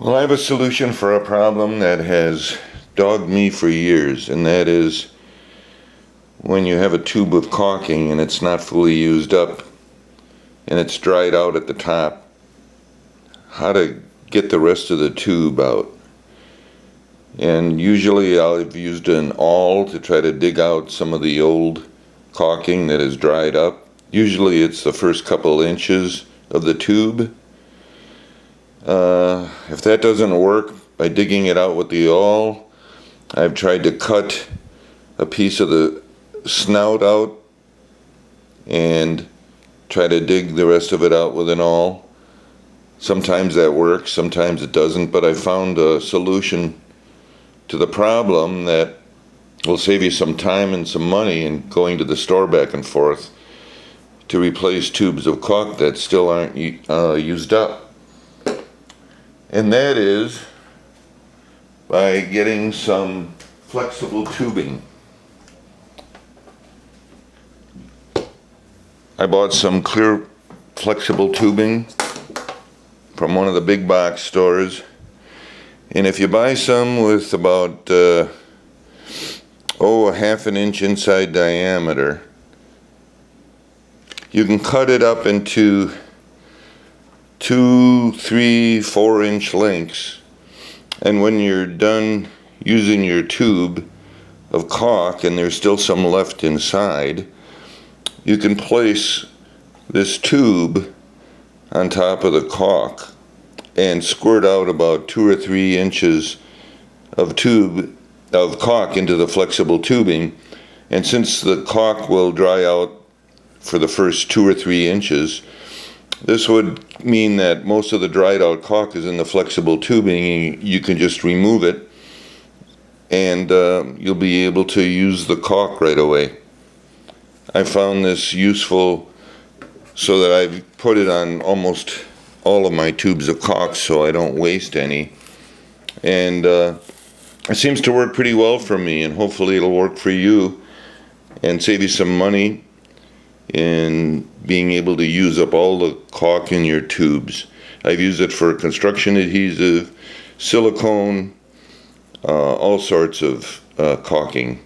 Well, I have a solution for a problem that has dogged me for years, and that is when you have a tube with caulking and it's not fully used up and it's dried out at the top, how to get the rest of the tube out. And usually I've used an awl to try to dig out some of the old caulking that is dried up. Usually it's the first couple inches of the tube. If that doesn't work by digging it out with the awl, I've tried to cut a piece of the snout out and try to dig the rest of it out with an awl. Sometimes that works, sometimes it doesn't, but I found a solution to the problem that will save you some time and some money in going to the store back and forth to replace tubes of caulk that still aren't used up. And that is by getting some flexible tubing. I bought some clear flexible tubing from one of the big box stores. And if you buy some with about a half an inch inside diameter, you can cut it up into 2, 3, 4-inch lengths, and when you're done using your tube of caulk and there's still some left inside, you can place this tube on top of the caulk and squirt out about 2 or 3 inches of caulk into the flexible tubing. And since the caulk will dry out for the first 2 or 3 inches, this would mean that most of the dried out caulk is in the flexible tubing, and you can just remove it and you'll be able to use the caulk right away. I found this useful so that I've put it on almost all of my tubes of caulk so I don't waste any. And it seems to work pretty well for me, and hopefully it'll work for you and save you some money in being able to use up all the caulk in your tubes. I've used it for construction adhesive, silicone, all sorts of caulking.